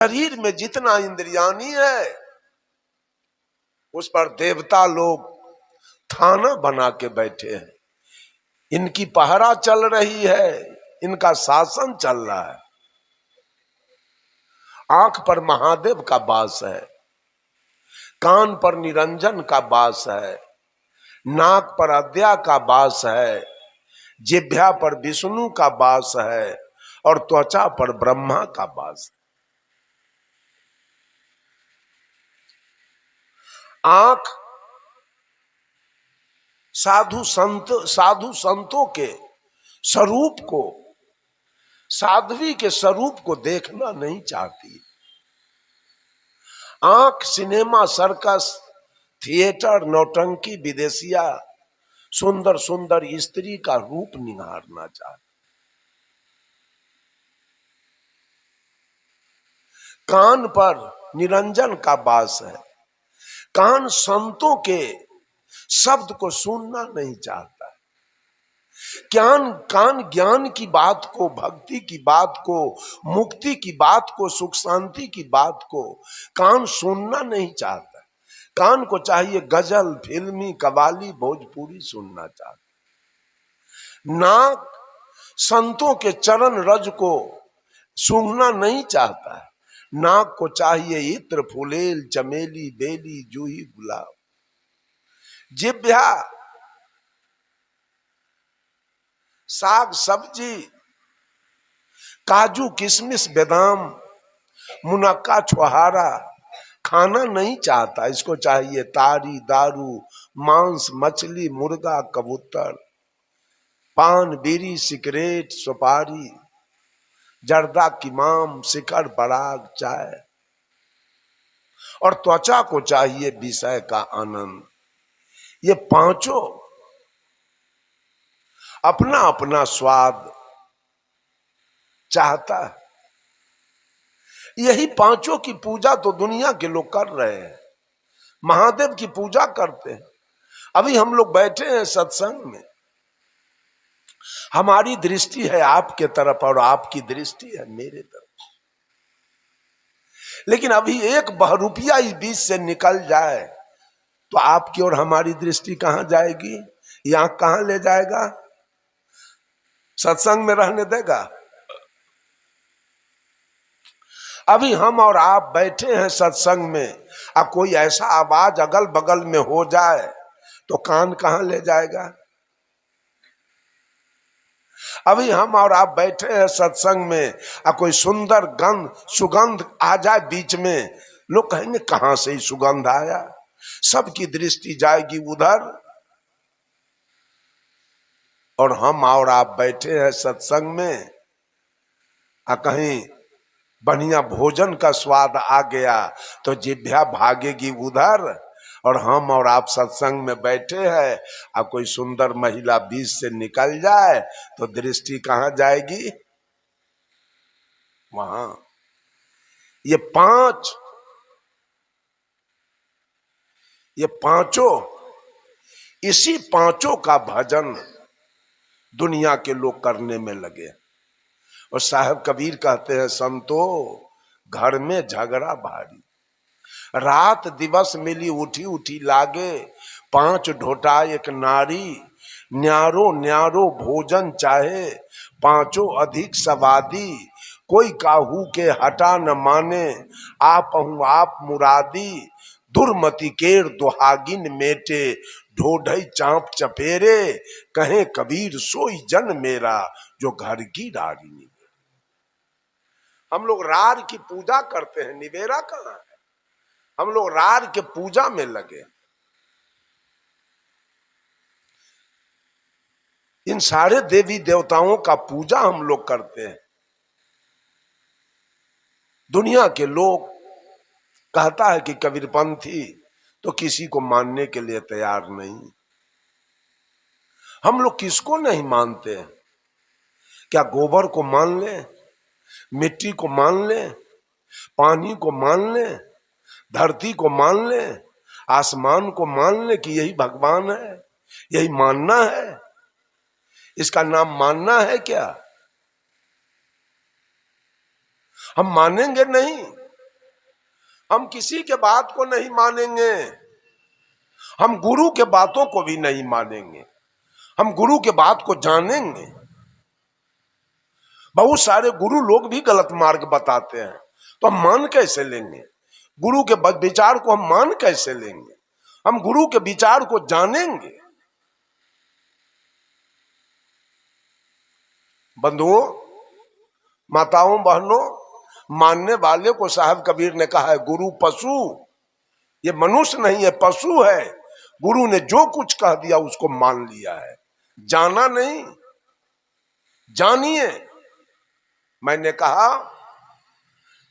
शरीर में जितना इंद्रियानी है उस पर देवता लोग थाना बना के बैठे हैं। इनकी पहरा चल रही है, इनका शासन चल रहा है। आंख पर महादेव का वास है, कान पर निरंजन का वास है, नाक पर अद्या का वास है, जिह्वा पर विष्णु का वास है और त्वचा पर ब्रह्मा का वास है। आंख साधु संतों के स्वरूप को, साध्वी के स्वरूप को देखना नहीं चाहती। आंख सिनेमा, सर्कस, थिएटर, नौटंकी, विदेशिया, सुंदर सुंदर स्त्री का रूप निहारना चाहती। कान पर निरंजन का वास है, कान संतों के शब्द को सुनना नहीं चाहता। कान ज्ञान की बात को, भक्ति की बात को, मुक्ति की बात को, सुख शांति की बात को कान सुनना नहीं चाहता। कान को चाहिए गजल, फिल्मी, कव्वाली, भोजपुरी सुनना चाहता। नाक संतों के चरण रज को सूंघना नहीं चाहता है। नाक को चाहिए इत्र, फुलेल, चमेली, बेली, जूही, गुलाब। जिह्वा साग सब्जी, काजू, किशमिश, बादाम, मुनक्का, छुहारा खाना नहीं चाहता। इसको चाहिए तारी, दारू, मांस, मछली, मुर्गा, कबूतर, पान, बीड़ी, सिगरेट, सुपारी, जर्दा, किमाम, शिखर, पराग, चाय। और त्वचा को चाहिए विषय का आनंद। ये पांचों अपना अपना स्वाद चाहता है। यही पांचों की पूजा तो दुनिया के लोग कर रहे हैं, महादेव की पूजा करते हैं। अभी हम लोग बैठे हैं सत्संग में, हमारी दृष्टि है आपके तरफ और आपकी दृष्टि है मेरे तरफ। लेकिन अभी एक बहुरुपया इस बीच से निकल जाए तो आपकी और हमारी दृष्टि कहां जाएगी? यहां कहां ले जाएगा? सत्संग में रहने देगा? अभी हम और आप बैठे हैं सत्संग में, अब कोई ऐसा आवाज अगल बगल में हो जाए तो कान कहां ले जाएगा? अभी हम और आप बैठे हैं सत्संग में, अब कोई सुंदर सुगंध आ जाए बीच में, लोग कहेंगे कहां से ही सुगंध आया? सबकी दृष्टि जाएगी उधर। और हम और आप बैठे हैं सत्संग में, कहीं बढ़िया भोजन का स्वाद आ गया तो जिह्वा भागेगी उधर। और हम और आप सत्संग में बैठे हैं, अब कोई सुंदर महिला बीच से निकल जाए तो दृष्टि कहां जाएगी? वहां। ये पांचों, इसी पांचों का भजन दुनिया के लोग करने में लगे। और साहब कबीर कहते हैं, संतो घर में झगड़ा भारी, रात दिवस मिली उठी उठी लागे, 5 ढोटा एक नारी, न्यारो न्यारो भोजन चाहे, 5 अधिक सवादी, कोई काहू के हटा न माने, आप हूं आप मुरादी, दुर्मति केर दुहागिन मेटे, ढोढई चांप चपेरे, कहे कबीर सोई जन मेरा, जो घर की रारी निवेरे। हम लोग रार की पूजा करते हैं, निवेरा कहां है? हम लोग रार के पूजा में लगे। इन सारे देवी देवताओं का पूजा हम लोग करते हैं। दुनिया के लोग कहता है कि कबीरपंथी तो किसी को मानने के लिए तैयार नहीं। हम लोग किसको नहीं मानते हैं? क्या गोबर को मान ले, मिट्टी को मान ले, पानी को मान ले, धरती को मान ले, आसमान को मान ले कि यही भगवान है? यही मानना है? इसका नाम मानना है क्या? हम मानेंगे नहीं। हम किसी के बात को नहीं मानेंगे, हम गुरु के बातों को भी नहीं मानेंगे, हम गुरु के बात को जानेंगे। बहुत सारे गुरु लोग भी गलत मार्ग बताते हैं, तो हम मान कैसे लेंगे? गुरु के विचार को हम मान कैसे लेंगे? हम गुरु के विचार को जानेंगे। बंधुओं, माताओं, बहनों, मानने वाले को साहब कबीर ने कहा है गुरु पशु, ये मनुष्य नहीं है, पशु है। गुरु ने जो कुछ कह दिया उसको मान लिया है, जाना नहीं। जानिए। मैंने कहा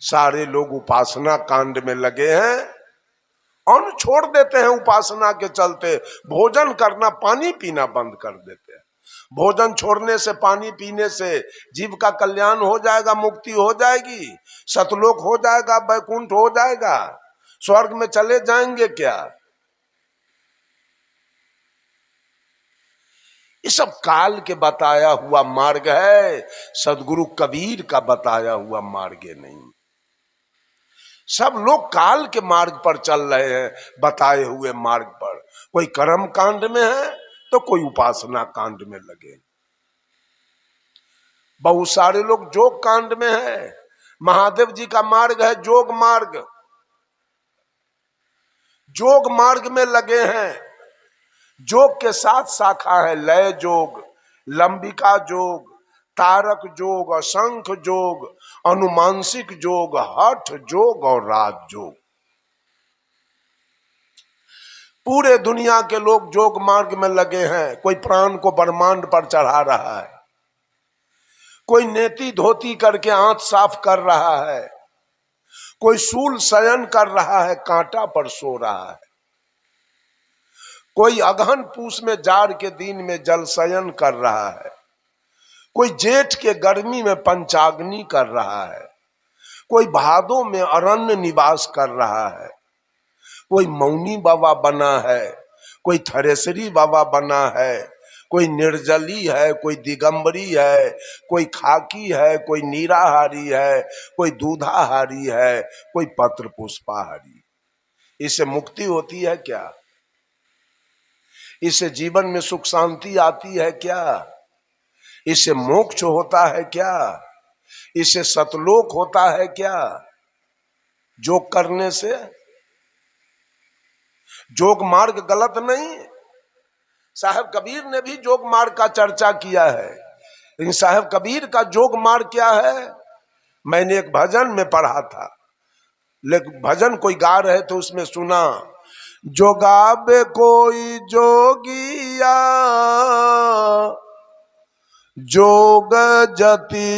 सारे लोग उपासना कांड में लगे हैं, अन्न छोड़ देते हैं उपासना के चलते, भोजन करना, पानी पीना बंद कर देते हैं। भोजन छोड़ने से, पानी पीने से जीव का कल्याण हो जाएगा, मुक्ति हो जाएगी, सतलोक हो जाएगा, वैकुंठ हो जाएगा, स्वर्ग में चले जाएंगे क्या? ये सब काल के बताया हुआ मार्ग है, सदगुरु कबीर का बताया हुआ मार्ग नहीं। सब लोग काल के मार्ग पर चल रहे हैं, बताए हुए मार्ग पर। कोई कर्म कांड में है तो कोई उपासना कांड में लगे। बहुत सारे लोग जोग कांड में है। महादेव जी का मार्ग है जोग मार्ग, जोग मार्ग में लगे हैं। जोग के साथ शाखा है लय जोग, लंबिका जोग, तारक जोग, शंख जोग, अनुमानसिक जोग, हठ जोग और राज जोग। पूरे दुनिया के लोग जोग मार्ग में लगे हैं। कोई प्राण को ब्रह्मांड पर चढ़ा रहा है, कोई नेति धोती करके आंत साफ कर रहा है, कोई शूल शयन कर रहा है, कांटा पर सो रहा है, कोई अगहन पूस में जाड़ के दिन में जल शयन कर रहा है, कोई जेठ के गर्मी में पंचाग्नि कर रहा है, कोई भादों में अरण्य निवास कर रहा है, कोई मौनी बाबा बना है, कोई थरेसरी बाबा बना है, कोई निर्जली है, कोई दिगंबरी है, कोई खाकी है, कोई नीराहारी है, कोई दूधाहारी है, कोई पत्र पुष्पाहारी। इससे मुक्ति होती है क्या? इससे जीवन में सुख शांति आती है क्या? इससे मोक्ष होता है क्या? इससे सतलोक होता है क्या? जोग करने से। जोग मार्ग गलत नहीं। साहब कबीर ने भी जोग मार्ग का चर्चा किया है, लेकिन साहब कबीर का जोग मार्ग क्या है? मैंने एक भजन में पढ़ा था, लेकिन भजन कोई गा रहे थे, उसमें सुना, जोगाबे कोई जोगिया जोग जति,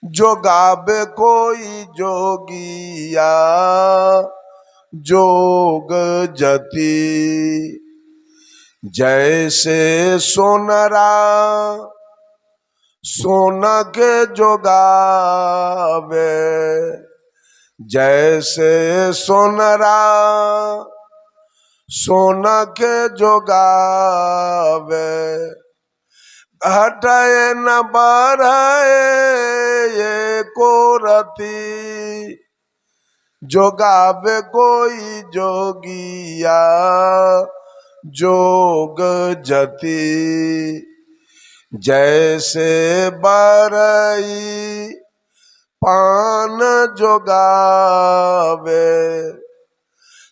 जोगाबे कोई जोगिया जोग जति, जैसे सोनरा सोना के जोगावे, जैसे सोनरा सोना के जोगावे, हटाए न बढ़ाए ये को रति, जोगावे कोई जोगिया जोग जति, जैसे बरई पान जोगावे,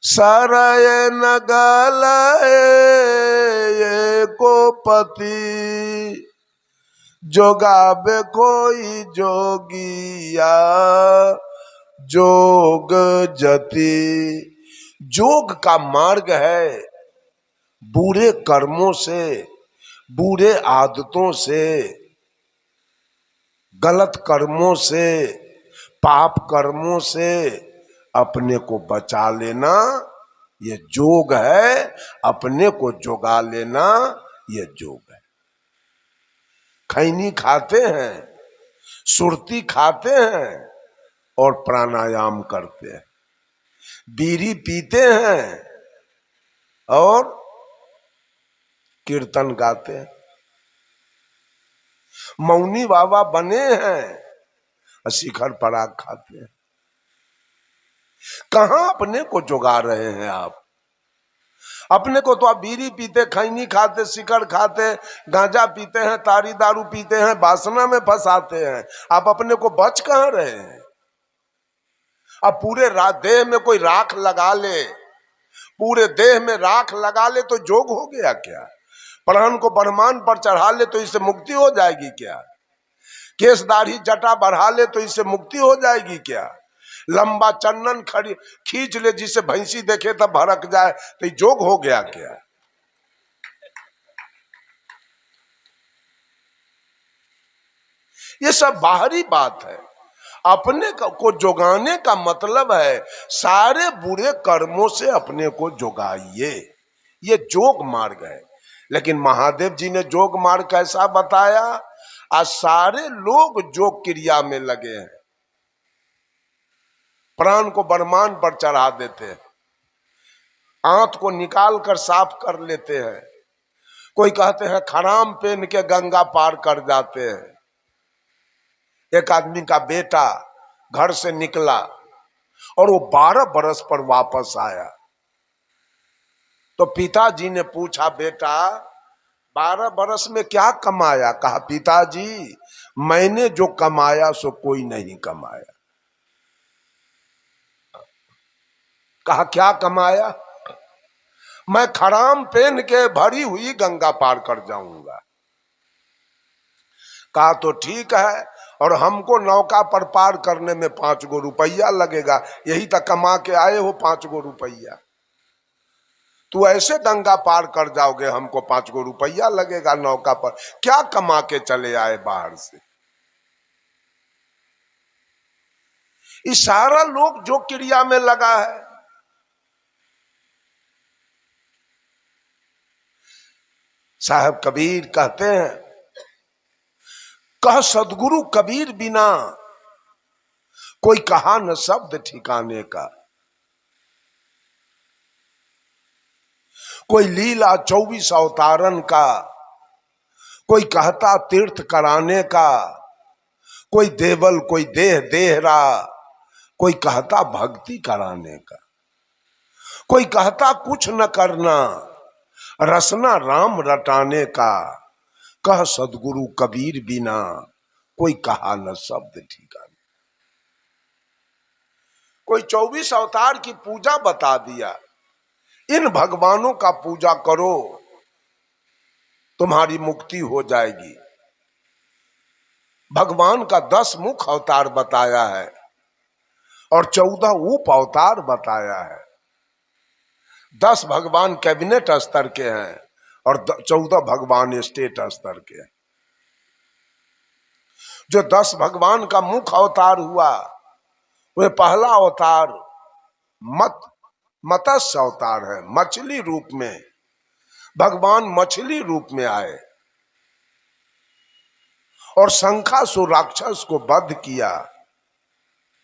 सरय न गलए ये को पति, जोगावे कोई जोगिया जोग जति। जोग का मार्ग है बुरे कर्मों से, बुरे आदतों से, गलत कर्मों से, पाप कर्मों से अपने को बचा लेना, ये जोग है। अपने को जोगा लेना, ये जोग है। खैनी खाते हैं, सुरती खाते हैं और प्राणायाम करते हैं, बीड़ी पीते हैं और कीर्तन गाते हैं, मौनी बाबा बने हैं, शिखर पराग खाते हैं। कहां अपने को जुगा रहे हैं आप? अपने को तो आप बीड़ी पीते, खैनी खाते, सिकड़ खाते, गांजा पीते हैं, तारी दारू पीते हैं, वासना में फंसाते हैं। आप अपने को बच कहां रहे हैं? अब पूरे देह में कोई राख लगा ले, पूरे देह में राख लगा ले तो जोग हो गया क्या? प्राण को ब्रह्मांड पर चढ़ा ले तो इससे मुक्ति हो जाएगी क्या? केस दाढ़ी जटा बढ़ा ले तो इससे मुक्ति हो जाएगी क्या? लंबा चंदन खींच ले, जिसे भैंसी देखे तब भड़क जाए, तो जोग हो गया क्या? ये सब बाहरी बात है। अपने को जोगाने का मतलब है सारे बुरे कर्मों से अपने को जोगाइए। ये जोग मार्ग है। लेकिन महादेव जी ने जोग मार्ग कैसा बताया? आज सारे लोग जोग क्रिया में लगे हैं, प्राण को ब्रह्मांड पर चढ़ा देते हैं, आंत को निकाल कर साफ कर लेते हैं। कोई कहते हैं खराम पहन के गंगा पार कर जाते हैं। एक आदमी का बेटा घर से निकला और वो 12 बरस पर वापस आया। तो पिताजी ने पूछा, बेटा 12 बरस में क्या कमाया? कहा, पिताजी मैंने जो कमाया सो कोई नहीं कमाया। कहा, क्या कमाया? मैं खराम पहन के भरी हुई गंगा पार कर जाऊंगा। कहा, तो ठीक है, और हमको नौका पर पार करने में 5 गो रुपया लगेगा। यही तक कमा के आए हो 5 गो रुपया। तू ऐसे गंगा पार कर जाओगे, हमको 5 गो रुपया लगेगा नौका पर। क्या कमा के चले आए बाहर से? इस सारा लोग जो क्रिया में लगा है। साहब कबीर कहते हैं, कह सदगुरु कबीर बिना कोई कहा न शब्द ठिकाने का। कोई लीला 24 अवतारन का, कोई कहता तीर्थ कराने का, कोई देवल कोई देह देहरा, कोई कहता भक्ति कराने का, कोई कहता कुछ न करना, रसना राम रटाने का। कह सदगुरु कबीर बिना कोई कहा न शब्द ठिकाने। कोई 24 अवतार की पूजा बता दिया, इन भगवानों का पूजा करो तुम्हारी मुक्ति हो जाएगी। भगवान का 10 मुख अवतार बताया है और 14 उप अवतार बताया है। 10 भगवान कैबिनेट स्तर के हैं और 14 भगवान स्टेट स्तर के हैं। जो 10 भगवान का मुख अवतार हुआ, वह पहला अवतार मत्स्य अवतार है। मछली रूप में भगवान मछली रूप में आए और शंखासुर राक्षस को वध किया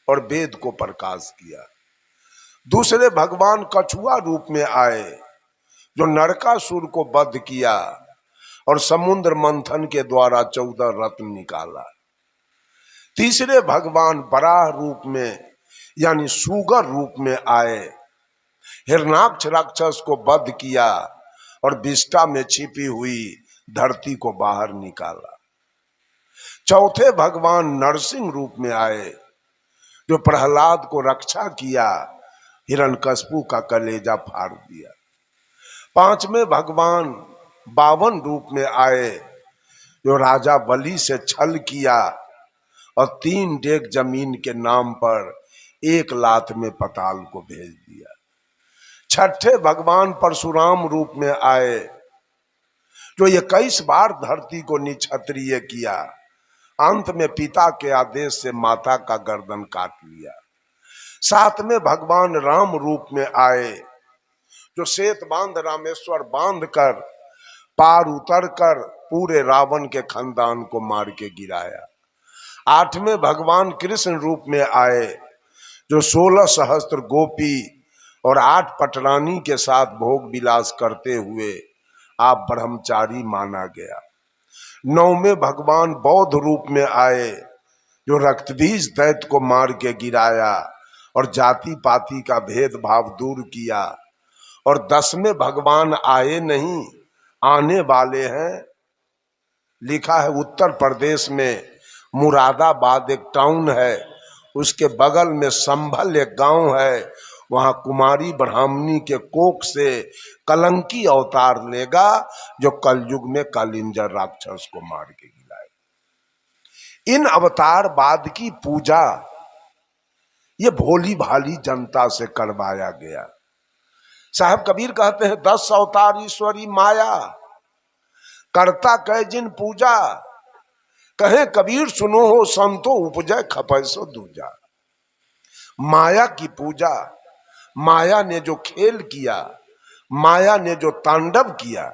और वेद को प्रकाश किया। दूसरे भगवान कछुआ रूप में आए, जो नरकासुर को वध किया और समुद्र मंथन के द्वारा 14 रत्न निकाला। तीसरे भगवान बराह रूप में यानी सुगर रूप में आए, हिरणाक्ष राक्षस को वध किया और विष्ठा में छिपी हुई धरती को बाहर निकाला। चौथे भगवान नरसिंह रूप में आए, जो प्रहलाद को रक्षा किया, हिरण्यकश्यप का कलेजा फाड़ दिया। पांचवें भगवान 52 रूप में आए, जो राजा बलि से छल किया और 3 डेग जमीन के नाम पर 1 लात में पताल को भेज दिया। छठे भगवान परशुराम रूप में आए, जो 21 बार धरती को निक्षत्रिय किया, अंत में पिता के आदेश से माता का गर्दन काट लिया। 7वें भगवान राम रूप में आए, जो श्वेत बांध रामेश्वर बांध कर पार उतर कर पूरे रावण के खानदान को मार के गिराया। 8वें भगवान कृष्ण रूप में आए, जो 16 सहस्त्र गोपी और 8 पटरानी के साथ भोग विलास करते हुए आप ब्रह्मचारी माना गया। 9वें भगवान बौद्ध रूप में आए, जो रक्तबीज दैत्य को मार के गिराया और जाति पाति का भेदभाव दूर किया। और 10 में भगवान आए नहीं, आने वाले हैं। लिखा है उत्तर प्रदेश में मुरादाबाद एक टाउन है, उसके बगल में संभल एक गांव है, वहां कुमारी ब्राह्मणी के कोख से कलंकी अवतार लेगा जो कलयुग में कालिंजर राक्षस को मार के गिराएगा। इन अवतार बाद की पूजा ये भोली भाली जनता से करवाया गया। साहब कबीर कहते हैं 10 अवतार ईश्वरी माया, करता कह जिन पूजा, कहे कबीर सुनो हो संतो उपजय खपै सो दूजा। माया की पूजा, माया ने जो खेल किया, माया ने जो तांडव किया,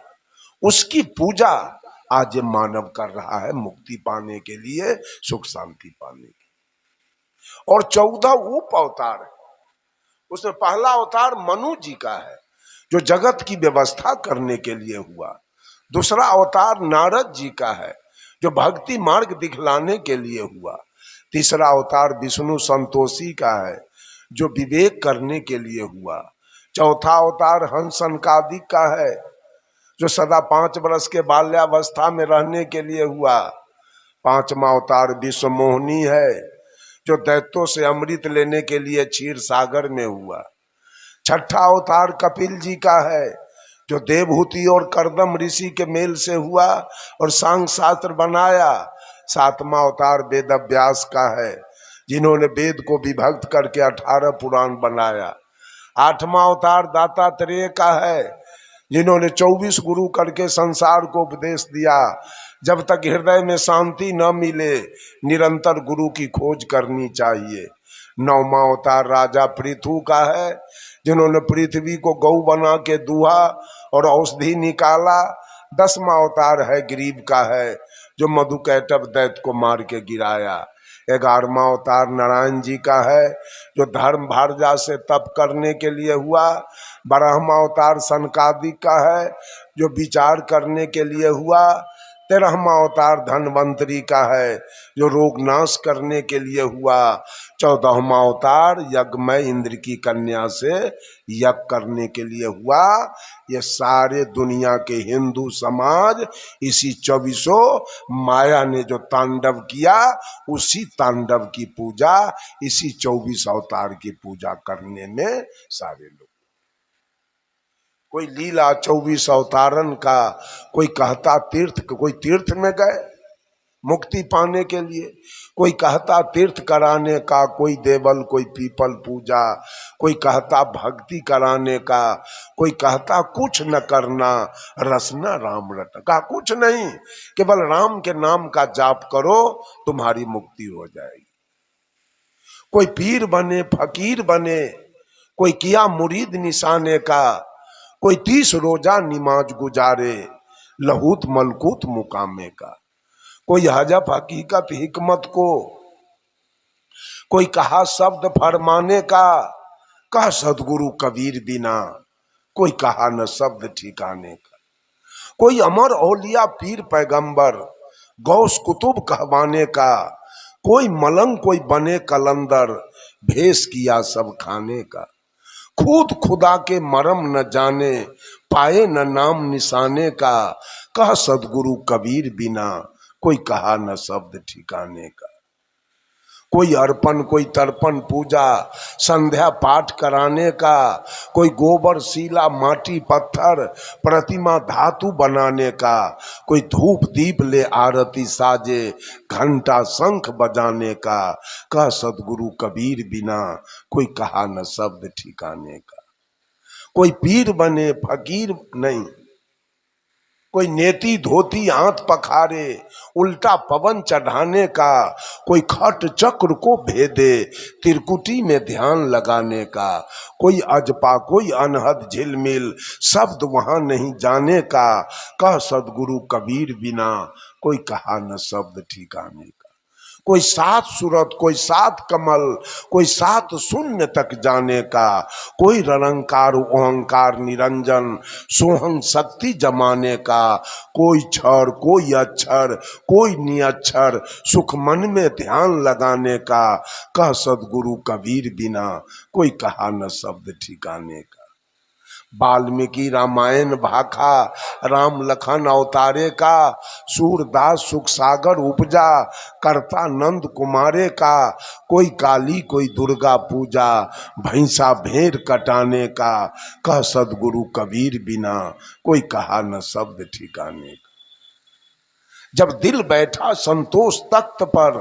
उसकी पूजा आज ये मानव कर रहा है मुक्ति पाने के लिए, सुख शांति पाने के लिए। और 14 उप अवतार है। उसमें पहला अवतार मनु जी का है जो जगत की व्यवस्था करने के लिए हुआ। दूसरा अवतार नारद जी का है जो भक्ति मार्ग दिखलाने के लिए हुआ। तीसरा अवतार विष्णु संतोषी का है जो विवेक करने के लिए हुआ। चौथा अवतार हंस सनकादिक का है जो सदा 5 वर्ष के बाल्यावस्था में रहने के लिए हुआ। पांचवा अवतार विश्व मोहिनी है जो दैत्यों से अमृत लेने के लिए क्षीर सागर में हुआ। छठा अवतार कपिल जी का है जो देवहूति और करदम ऋषि के मेल से हुआ और सांग शास्त्र बनाया। सातवां अवतार वेद व्यास का है जिन्होंने वेद को विभक्त करके 18 पुराण बनाया। आठवां अवतार दातात्रेय का है जिन्होंने 24 गुरु करके संसार को उपदेश दिया। जब तक हृदय में शांति न मिले निरंतर गुरु की खोज करनी चाहिए। 9वां अवतार राजा पृथु का है जिन्होंने पृथ्वी को गौ बना के दूहा और औषधि निकाला। 10वां अवतार है गरीब का है जो मधुकैटभ दैत्य को मार के गिराया। 11वां अवतार नारायण जी का है जो धर्म भारजा से तप करने के लिए हुआ। 12वां अवतार सनकादिक का है जो विचार करने के लिए हुआ। 13वां अवतार धनवंतरी का है जो रोग नाश करने के लिए हुआ। 14वां अवतार यज्ञमय इंद्र की कन्या से यज्ञ करने के लिए हुआ। ये सारे दुनिया के हिंदू समाज इसी 24 माया ने जो तांडव किया उसी तांडव की पूजा, इसी 24 अवतार की पूजा करने में सारे लोग। कोई लीला 24 अवतारन का, कोई कहता तीर्थ, कोई तीर्थ में गए मुक्ति पाने के लिए, कोई कहता तीर्थ कराने का, कोई देवल, कोई पीपल पूजा, कोई कहता भक्ति कराने का, कोई कहता कुछ न करना रसना राम रट। कहा कुछ नहीं, केवल राम के नाम का जाप करो तुम्हारी मुक्ति हो जाएगी। कोई पीर बने, फकीर बने, कोई किया मुरीद निशाने का, कोई 30 रोजा निमाज गुजारे लहूत मलकूत मुकामे का, कोई हजफ हकीकत हिकमत को, कोई कहा शब्द फरमाने का, कहा सदगुरु कबीर बिना, कोई कहा न शब्द ठिकाने का, कोई अमर औलिया पीर पैगंबर गौस कुतुब कहवाने का, कोई मलंग कोई बने कलंदर भेष किया सब खाने का, खुद खुदा के मरम न जाने पाए न नाम निशाने का, कह सदगुरु कबीर बिना, कोई कहा न शब्द ठिकाने का, कोई अर्पण कोई तर्पण पूजा संध्या पाठ कराने का, कोई गोबर सीला माटी पत्थर प्रतिमा धातु बनाने का, कोई धूप दीप ले आरती साजे घंटा शंख बजाने का, कह सदगुरु कबीर बिना, कोई कहा न शब्द ठिकाने का, कोई पीर बने फकीर नहीं, कोई नेती धोती हाथ पखारे उल्टा पवन चढ़ाने का, कोई खट चक्र को भेदे त्रिकुटी में ध्यान लगाने का, कोई अजपा कोई अनहद झिलमिल शब्द वहां नहीं जाने का, कह सदगुरु कबीर बिना, कोई कहा न शब्द ठिकाने का, कोई 7 सूरत, कोई 7 कमल, कोई 7 शून्य तक जाने का, कोई निरंकार ओंकार निरंजन सोहम शक्ति जमाने का, कोई क्षर कोई अक्षर कोई निअक्षर सुख मन में ध्यान लगाने का, कह सदगुरु कबीर बिना कोई कहा न शब्द ठिकाने का। वाल्मीकि रामायण भाखा राम लखन अवतारे का, सूरदास सुख सागर उपजा करता नंद कुमारे का, कोई काली कोई दुर्गा पूजा भैंसा भेड़ कटाने का, कह सदगुरु कबीर बिना कोई कहा न शब्द ठिकाने का। जब दिल बैठा संतोष तख्त पर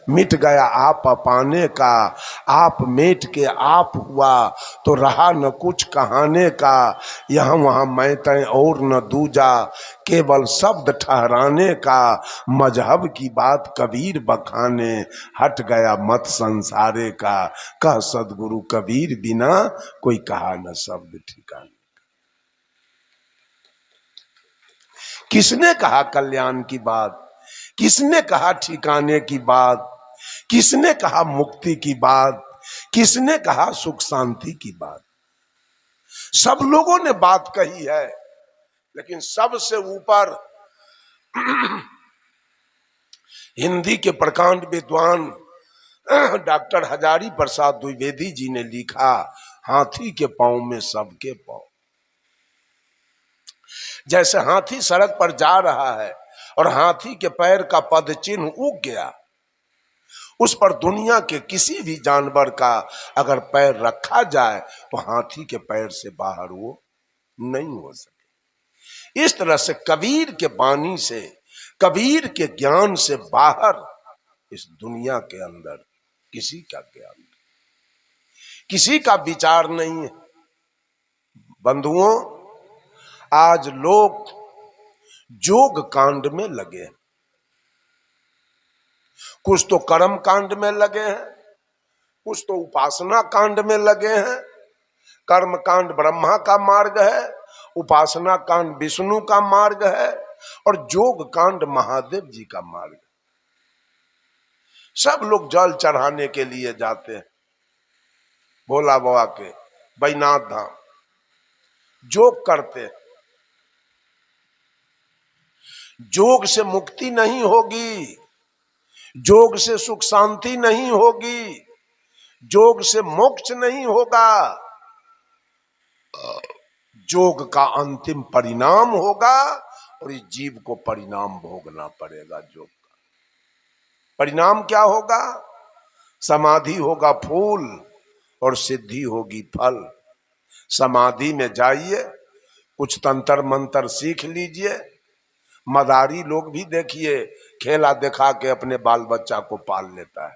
मिट गया आप पाने का, आप मेट के आप हुआ तो रहा न कुछ कहाने का, यहाँ वहाँ मैं तय और न दूजा केवल शब्द ठहराने का, मजहब की बात कबीर बखाने हट गया मत संसारे का, कह सदगुरु कबीर बिना कोई कहा न शब्द ठिकाने। किसने कहा कल्याण की बात, किसने कहा ठिकाने की बात, किसने कहा मुक्ति की बात, किसने कहा सुख शांति की बात। सब लोगों ने बात कही है, लेकिन सबसे ऊपर हिंदी के प्रकांड विद्वान डॉक्टर हजारी प्रसाद द्विवेदी जी ने लिखा, हाथी के पांव में सबके पांव। जैसे हाथी सड़क पर जा रहा है और हाथी के पैर का पद चिन्ह उग गया, उस पर दुनिया के किसी भी जानवर का अगर पैर रखा जाए तो हाथी के पैर से बाहर वो नहीं हो सके। इस तरह से कबीर के वाणी से, कबीर के ज्ञान से बाहर इस दुनिया के अंदर किसी का ज्ञान नहीं, किसी का विचार नहीं है। बंधुओं, आज लोग जोग कांड में लगे हैं, कुछ तो कर्म कांड में लगे हैं, कुछ तो उपासना कांड में लगे हैं। कर्म कांड ब्रह्मा का मार्ग है, उपासना कांड विष्णु का मार्ग है, और जोग कांड महादेव जी का मार्ग है। सब लोग जल चढ़ाने के लिए जाते हैं भोला बाबा के बैजनाथ धाम, जोग करते हैं। जोग से मुक्ति नहीं होगी, जोग से सुख शांति नहीं होगी, जोग से मोक्ष नहीं होगा। जोग का अंतिम परिणाम होगा और इस जीव को परिणाम भोगना पड़ेगा। जोग का परिणाम क्या होगा? समाधि होगा फूल और सिद्धि होगी फल। समाधि में जाइए, कुछ तंत्र मंत्र सीख लीजिए। मदारी लोग भी देखिए खेला दिखा के अपने बाल बच्चा को पाल लेता है।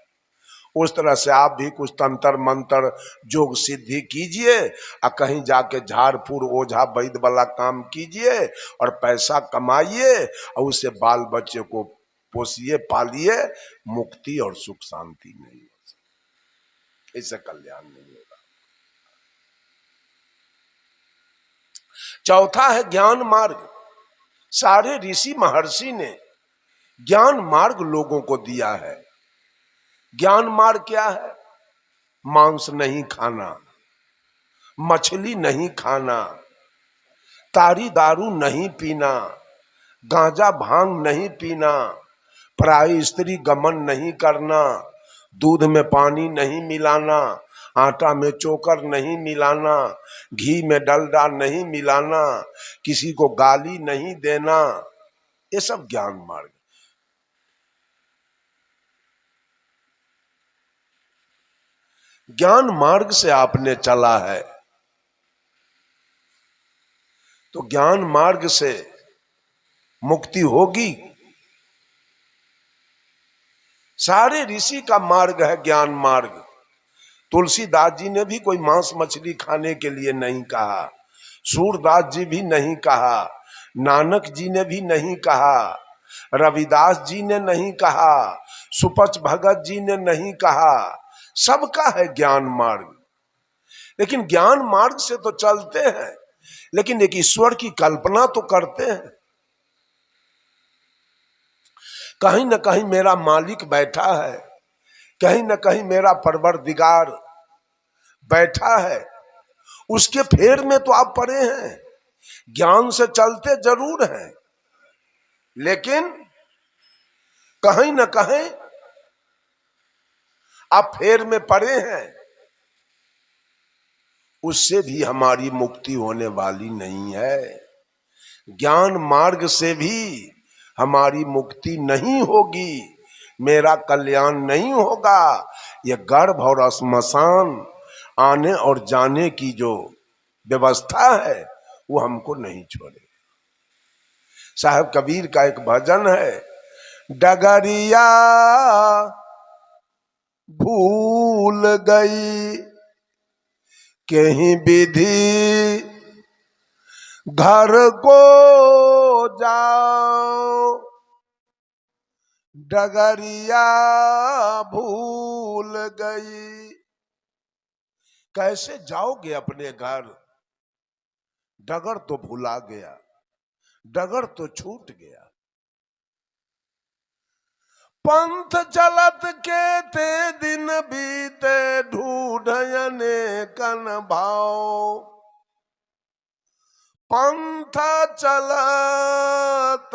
उस तरह से आप भी कुछ तंत्र मंत्र जोग सिद्धि कीजिए और कहीं जाके झाड़ फूड़ ओझा वैद्य वाला काम कीजिए और पैसा कमाइए और उससे बाल बच्चे को पोसिए पालिए। मुक्ति और सुख शांति नहीं हो सकती, इससे कल्याण नहीं होगा। चौथा है ज्ञान मार्ग। सारे ऋषि महर्षि ने ज्ञान मार्ग लोगों को दिया है। ज्ञान मार्ग क्या है? मांस नहीं खाना, मछली नहीं खाना, तारी दारू नहीं पीना, गांजा भांग नहीं पीना, पराई स्त्री गमन नहीं करना, दूध में पानी नहीं मिलाना, आटा में चोकर नहीं मिलाना, घी में डलडा नहीं मिलाना, किसी को गाली नहीं देना। ये सब ज्ञान मार्ग। ज्ञान मार्ग से आपने चला है तो ज्ञान मार्ग से मुक्ति होगी। सारे ऋषि का मार्ग है ज्ञान मार्ग। तुलसीदास जी ने भी कोई मांस मछली खाने के लिए नहीं कहा, सूरदास जी भी नहीं कहा, नानक जी ने भी नहीं कहा, रविदास जी ने नहीं कहा, सुपच भगत जी ने नहीं कहा। सबका है ज्ञान मार्ग। लेकिन ज्ञान मार्ग से तो चलते हैं, लेकिन एक ईश्वर की कल्पना तो करते हैं। कहीं न कहीं मेरा मालिक बैठा है, कहीं न कहीं मेरा परवरदिगार बैठा है, उसके फेर में तो आप पड़े हैं। ज्ञान से चलते जरूर हैं, लेकिन कहीं न कहीं आप फेर में पड़े हैं, उससे भी हमारी मुक्ति होने वाली नहीं है। ज्ञान मार्ग से भी हमारी मुक्ति नहीं होगी, मेरा कल्याण नहीं होगा। यह गर्भ और श्मशान आने और जाने की जो व्यवस्था है वो हमको नहीं छोड़े। साहब कबीर का एक भजन है, डगरिया भूल गई कहीं विधि घर को जाओ, डगरिया भूल गई। कैसे जाओगे अपने घर? डगर तो भुला गया, डगर तो छूट गया। पंथ चलत के ते दिन बीते ढूंढने कन भाव, पंथ चलत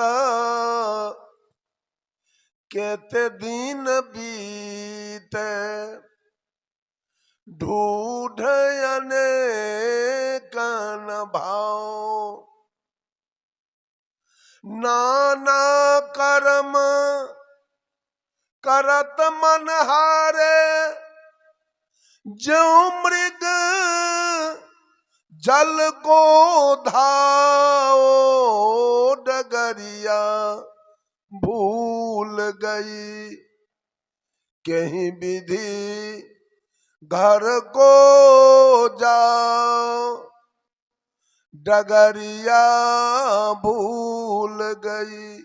केते दिन बीते ढूंढने कन भाव, नाना कर्म करत मन हारे जो मृग जल को धाओ, डगरिया भूल गई कहीं विधि घर को जाओ, डगरिया भूल गई।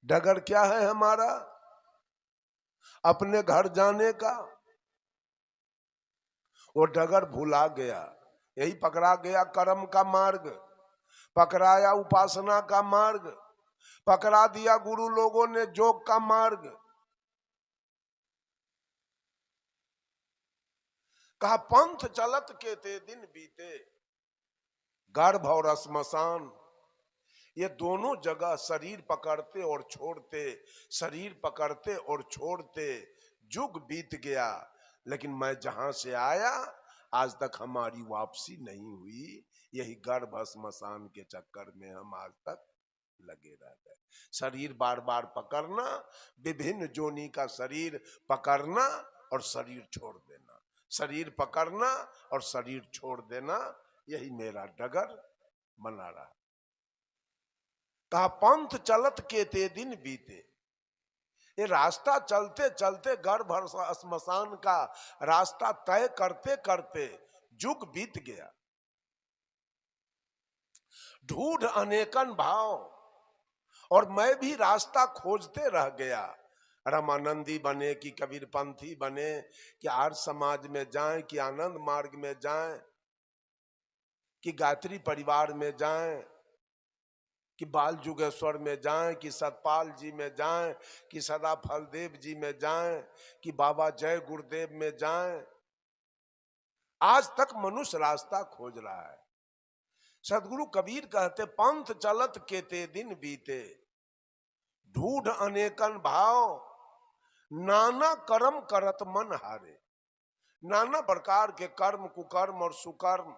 डगर क्या है हमारा? अपने घर जाने का। वो डगर भुला गया, यही पकड़ा गया कर्म का मार्ग, पकड़ाया उपासना का मार्ग, पकड़ा दिया गुरु लोगों ने जोग का मार्ग। कहा पंथ चलत के ते दिन बीते, गर्भ और श्मशान ये दोनों जगह शरीर पकड़ते और छोड़ते, शरीर पकड़ते और छोड़ते जुग बीत गया, लेकिन मैं जहां से आया आज तक हमारी वापसी नहीं हुई। यही गर्भ श्मशान के चक्कर में हम आज तक लगे रह गए। शरीर बार बार पकड़ना, विभिन्न जोनी का शरीर पकड़ना और शरीर छोड़ देना, शरीर पकड़ना और शरीर छोड़ देना, यही मेरा डगर बना रहा। कहा पंथ चलत के ते दिन बीते, ये रास्ता चलते चलते गर्भ और श्मशान का रास्ता तय करते करते जुग बीत गया। ढूंढ अनेकन भाव, और मैं भी रास्ता खोजते रह गया। रामानंदी बने कि कबीर पंथी बने, कि आर्य समाज में जाएं, कि आनंद मार्ग में जाएं, कि गायत्री परिवार में जाएं, कि बाल जुगेश्वर में जाएं, कि सतपाल जी में जाएं, कि सदा फलदेव जी में जाएं, कि बाबा जय गुरुदेव में जाएं। आज तक मनुष्य रास्ता खोज रहा है। सदगुरु कबीर कहते पंथ चलत के ते दिन बीते ढूंढ अनेकन भाव, नाना कर्म करत मन हारे। नाना प्रकार के कर्म, कुकर्म और सुकर्म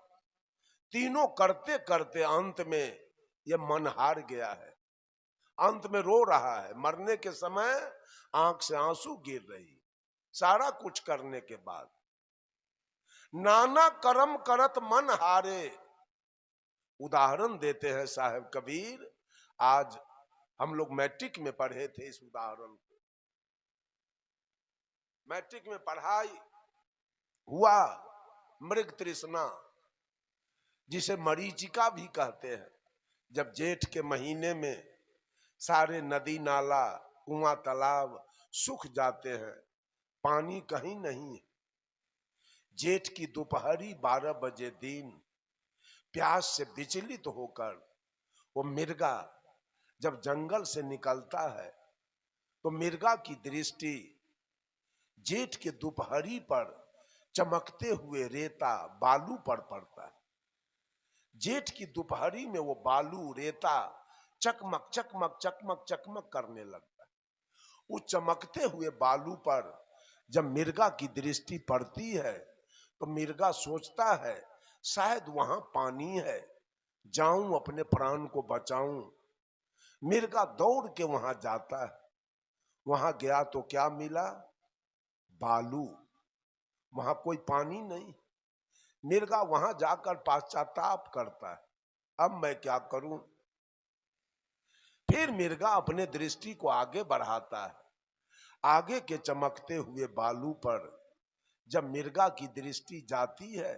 तीनों करते करते अंत में यह मन हार गया है, अंत में रो रहा है। मरने के समय आंख से आंसू गिर रही, सारा कुछ करने के बाद। नाना कर्म करत मन हारे, उदाहरण देते हैं साहब कबीर। आज हम लोग मैट्रिक में पढ़े थे इस उदाहरण को। मैट्रिक में पढ़ाई हुआ, मृग तृष्णा जिसे मरीचिका भी कहते हैं। जब जेठ के महीने में सारे नदी नाला कुआं तालाब सूख जाते हैं, पानी कहीं नहीं है। जेठ की दोपहरी 12 बजे दिन प्यास से विचलित होकर वो मिर्गा जब जंगल से निकलता है तो मिर्गा की दृष्टि जेठ के दोपहरी पर चमकते हुए रेता बालू पर पड़ता है। जेठ की दोपहरी में वो बालू रेता चकमक चकमक चकमक चकमक करने लगता है। उस चमकते हुए बालू पर जब मिर्गा की दृष्टि पड़ती है तो मिर्गा सोचता है शायद वहां पानी है, जाऊं अपने प्राण को बचाऊं। मिर्गा दौड़ के वहां जाता है। वहां गया तो क्या मिला? बालू। वहां कोई पानी नहीं। मिर्गा वहां जाकर पश्चाताप करता है, अब मैं क्या करूं। फिर मिर्गा अपने दृष्टि को आगे बढ़ाता है। आगे के चमकते हुए बालू पर जब मिर्गा की दृष्टि जाती है,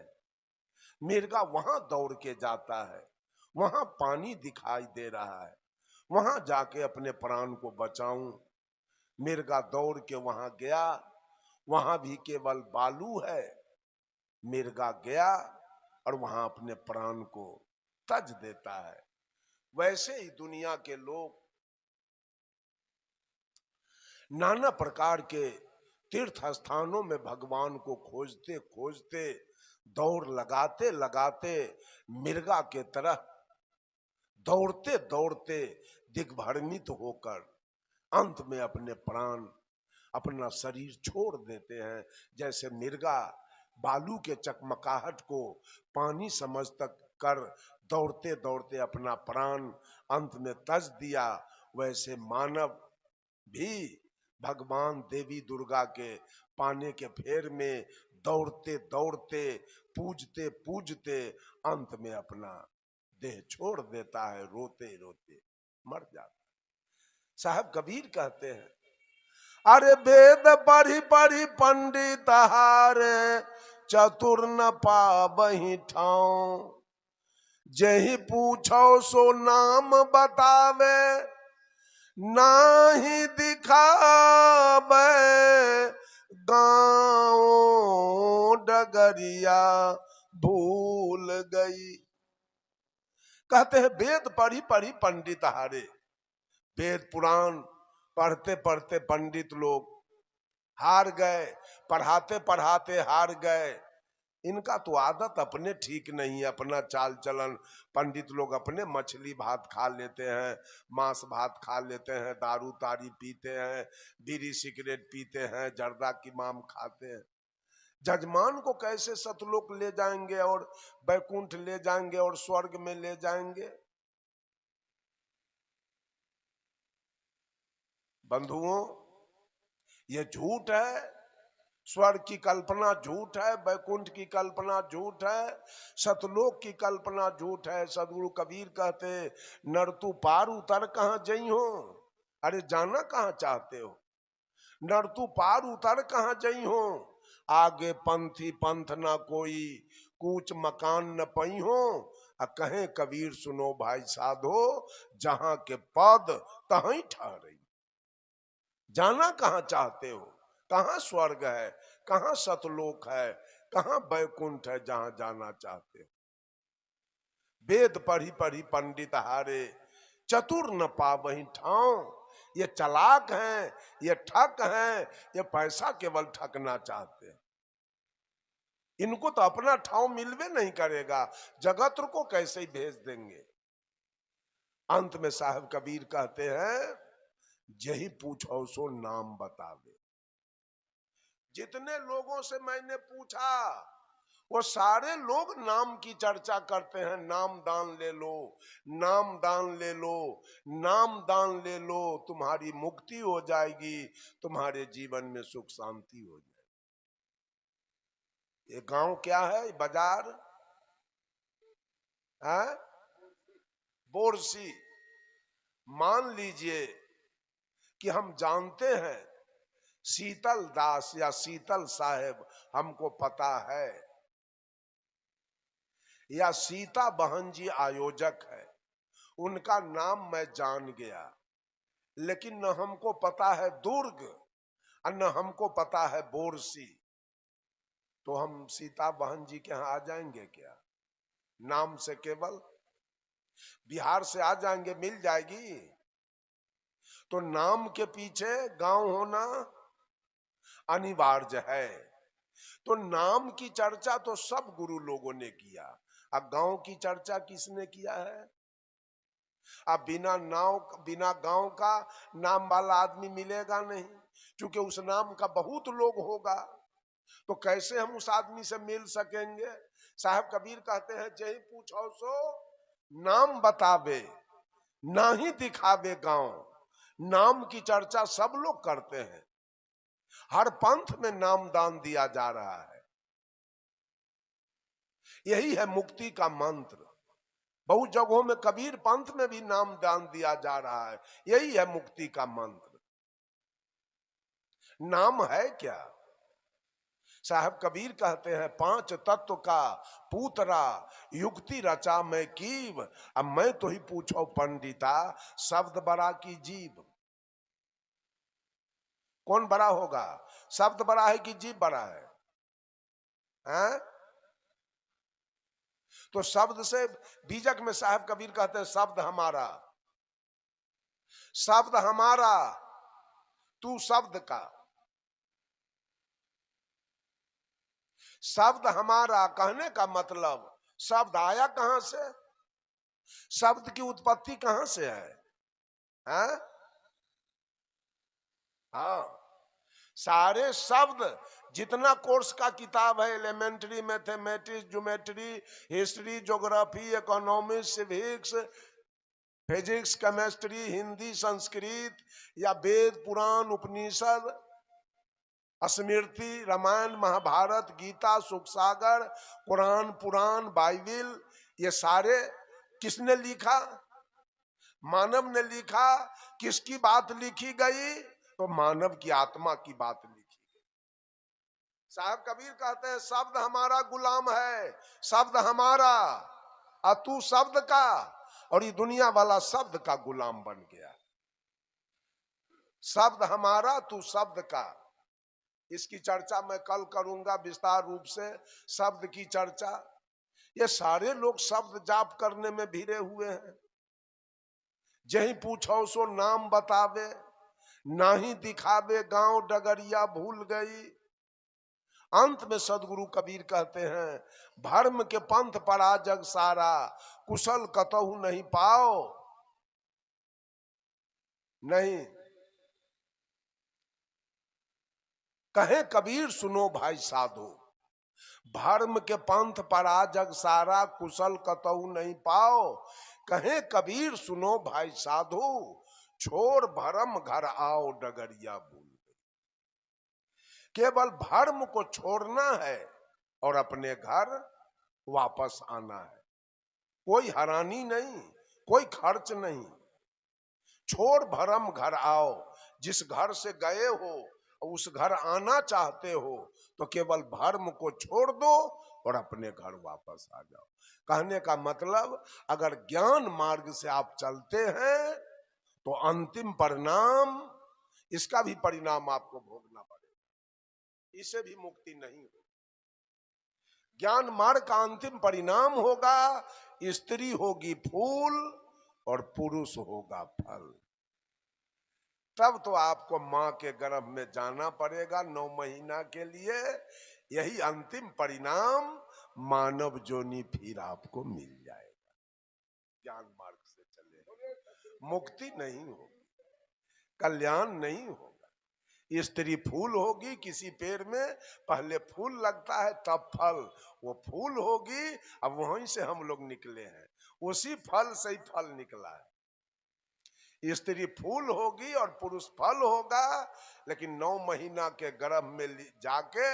मिर्गा वहां दौड़ के जाता है। वहां पानी दिखाई दे रहा है, वहां जाके अपने प्राण को बचाऊं। मिर्गा दौड़ के वहां गया, वहां भी केवल बालू है। मिर्गा गया और वहां अपने प्राण को तज देता है। वैसे ही दुनिया के लोग नाना प्रकार के तीर्थ स्थानों में भगवान को खोजते खोजते, दौड़ लगाते लगाते मिर्गा के तरह दौड़ते दौड़ते दिग्भ्रमित होकर अंत में अपने प्राण, अपना शरीर छोड़ देते हैं। जैसे मिर्गा बालू के चकमकाहट को पानी समझ तक कर दौड़ते दौड़ते अपना प्राण अंत में तज दिया, वैसे मानव भी भगवान देवी दुर्गा के पाने के फेर में दौड़ते दौड़ते, पूजते पूजते अंत में अपना देह छोड़ देता है, रोते रोते मर जाता। साहब कबीर कहते हैं, अरे वेद पढ़ी पढ़ी पंडित हारे, चतुर न पाबहि ठाऊं। जेहि पूछो सो नाम बतावे, नाही दिखावे। गाँव डगरिया भूल गई। कहते हैं वेद पढ़ी पढ़ी पंडित हारे। वेद पुराण पढ़ते पढ़ते पंडित लोग हार गए, पढ़ाते पढ़ाते हार गए। इनका तो आदत अपने ठीक नहीं है, अपना चाल चलन। पंडित लोग अपने मछली भात खा लेते हैं, मांस भात खा लेते हैं, दारू तारी पीते हैं, बीड़ी सिगरेट पीते हैं, जर्दा की माम खाते हैं। जजमान को कैसे सतलोक ले जाएंगे और बैकुंठ ले जाएंगे और स्वर्ग में ले जाएंगे? बंधुओं, ये झूठ है। स्वर्ग की कल्पना झूठ है, बैकुंठ की कल्पना झूठ है, सतलोक की कल्पना झूठ है। सदगुरु कबीर कहते, नर तू पार उतर कहां जई हो। अरे जाना कहां चाहते हो? नर तू पार उतर कहां जई हो। आगे पंथी पंथ ना कोई, कूच मकान न पई हो। कहे कबीर सुनो भाई साधो, जहां के पद तहीं ठहरई। जाना कहां चाहते हो? कहां स्वर्ग है, कहां सतलोक है, कहां बैकुंठ है जहां जाना चाहते हो? वेद पढ़ी पढ़ी पंडित हारे, चतुर न पावहि ठाऊं। ये चालाक हैं, ये ठग हैं, ये पैसा केवल ठगना चाहते हैं। इनको तो अपना ठाव मिलवे नहीं करेगा, जगत को कैसे ही भेज देंगे। अंत में साहब कबीर कहते हैं, यही पूछो सो नाम बतावे। जितने लोगों से मैंने पूछा वो सारे लोग नाम की चर्चा करते हैं। नाम दान ले लो, नाम दान ले लो, नाम दान ले लो, तुम्हारी मुक्ति हो जाएगी, तुम्हारे जीवन में सुख शांति हो जाएगी। ये गांव क्या है? बाजार है, बोरसी। मान लीजिए कि हम जानते हैं शीतल दास या शीतल साहेब हमको पता है, या सीता बहन जी आयोजक है, उनका नाम मैं जान गया, लेकिन न हमको पता है दुर्ग और न हमको पता है बोरसी। तो हम सीता बहन जी के यहाँ आ जाएंगे क्या? नाम से केवल बिहार से आ जाएंगे, मिल जाएगी। तो नाम के पीछे गांव होना अनिवार्य है। तो नाम की चर्चा तो सब गुरु लोगों ने किया, अब गांव की चर्चा किसने किया है? अब बिना गांव का नाम वाला आदमी मिलेगा नहीं, क्योंकि उस नाम का बहुत लोग होगा, तो कैसे हम उस आदमी से मिल सकेंगे? साहब कबीर कहते हैं, जही पूछो सो नाम बतावे, ना ही दिखावे गांव। नाम की चर्चा सब लोग करते हैं, हर पंथ में नाम दान दिया जा रहा है। यही है मुक्ति का मंत्र। बहुत जगहों में कबीर पंथ में भी नाम दान दिया जा रहा है। यही है मुक्ति का मंत्र। नाम है क्या? साहब कबीर कहते हैं, पांच तत्व का पूतरा युक्ति रचा मैं कीव। अब मैं तो ही पूछो पंडिता, शब्द बड़ा की जीव? कौन बड़ा होगा? शब्द बड़ा है कि जीव बड़ा है? हैं? तो शब्द से बीजक में साहब कबीर कहते हैं, शब्द हमारा, शब्द हमारा तू शब्द का। शब्द हमारा कहने का मतलब, शब्द आया कहां से? शब्द की उत्पत्ति कहां से है? हैं? हाँ, सारे शब्द, जितना कोर्स का किताब है, elementary, mathematics, geometry, history, geography, economics, civics, physics, chemistry, Hindi, Sanskrit, या वेद, पुराण, उपनिषद, स्मृति, रामायण, महाभारत, गीता, सुख सागर, कुरान, पुराण, बाइबिल, ये सारे किसने लिखा? मानव ने लिखा। किसकी बात लिखी गई? तो मानव की आत्मा की बात लिखी गई। साहब कबीर कहते हैं, शब्द हमारा गुलाम है, शब्द हमारा, और तू शब्द का। और ये दुनिया वाला शब्द का गुलाम बन गया। शब्द हमारा, तू शब्द का। इसकी चर्चा मैं कल करूंगा विस्तार रूप से, शब्द की चर्चा। ये सारे लोग शब्द जाप करने में भिड़े हुए हैं। जही पूछो सो नाम बतावे, ना ही दिखावे गांव डगरिया भूल गई। अंत में सदगुरु कबीर कहते हैं, भर्म के पंथ पड़ा जग सारा, कुशल कतहु नहीं पाओ। नहीं, कहे कबीर सुनो भाई साधो, भर्म के पंथ पड़ा जग सारा, कुशल कतहु नहीं पाओ। कहे कबीर सुनो भाई साधो, छोड़ भरम घर आओ डगरिया भूल गई। केवल भर्म को छोड़ना है और अपने घर वापस आना है। कोई हैरानी नहीं, कोई खर्च नहीं। छोड़ भरम घर आओ, जिस घर से गए हो उस घर आना चाहते हो, तो केवल भर्म को छोड़ दो और अपने घर वापस आ जाओ। कहने का मतलब, अगर ज्ञान मार्ग से आप चलते हैं तो अंतिम परिणाम, इसका भी परिणाम आपको भोगना पड़ेगा, इससे भी मुक्ति नहीं होगी। ज्ञान मार्ग का अंतिम परिणाम होगा, स्त्री होगी फूल और पुरुष होगा फल। तब तो आपको मां के गर्भ में जाना पड़ेगा 9 महीना के लिए। यही अंतिम परिणाम, मानव जोनी फिर आपको मिल जाएगा। ज्ञान मार्ग से चले, मुक्ति नहीं होगी, कल्याण नहीं होगा। स्त्री फूल होगी किसी पेड़ में, पहले फूल लगता है तब फल, वो फूल होगी। अब वहीं से हम लोग निकले हैं, उसी फल से ही फल निकला है। स्त्री फूल होगी और पुरुष फल होगा, लेकिन 9 महीना के गर्भ में जाके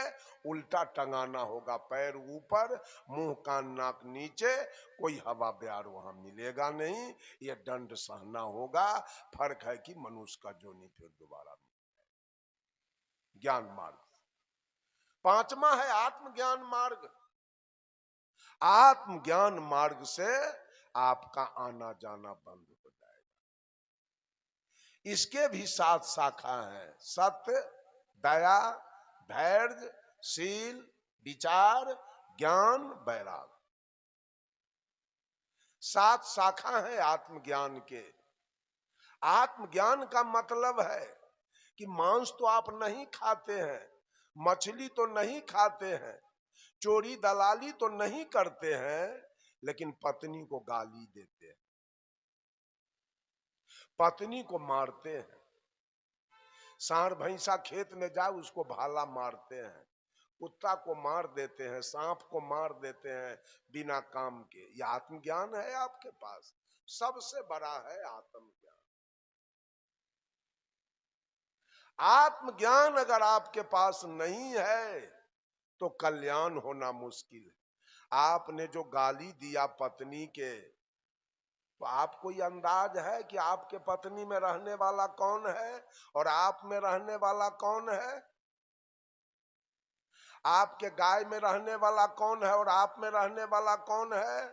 उल्टा टंगाना होगा, पैर ऊपर, मुंह कान नाक नीचे, कोई हवा ब्यार वहां मिलेगा नहीं, ये दंड सहना होगा। फर्क है कि मनुष्य का जोनी फिर दोबारा मिलेगा। ज्ञान मार्ग। 5वां है आत्मज्ञान मार्ग। आत्मज्ञान मार्ग से आपका आना जाना बंद हो जाएगा। इसके भी 7 शाखा हैं, सत्य, दया, धैर्य, शील, विचार, ज्ञान, वैराग। 7 शाखा है आत्मज्ञान के। आत्मज्ञान का मतलब है कि मांस तो आप नहीं खाते हैं, मछली तो नहीं खाते हैं, चोरी दलाली तो नहीं करते हैं, लेकिन पत्नी को गाली देते हैं, पत्नी को मारते हैं, सांड भैंसा खेत में जाए उसको भाला मारते हैं, कुत्ता को मार देते हैं, सांप को मार देते हैं बिना काम के। यह आत्मज्ञान है आपके पास? सबसे बड़ा है आत्मज्ञान। आत्मज्ञान अगर आपके पास नहीं है तो कल्याण होना मुश्किल है। आपने जो गाली दिया पत्नी के, तो आपको ये अंदाज है कि आपके पत्नी में रहने वाला कौन है और आप में रहने वाला कौन है? आपके गाय में रहने वाला कौन है और आप में रहने वाला कौन है?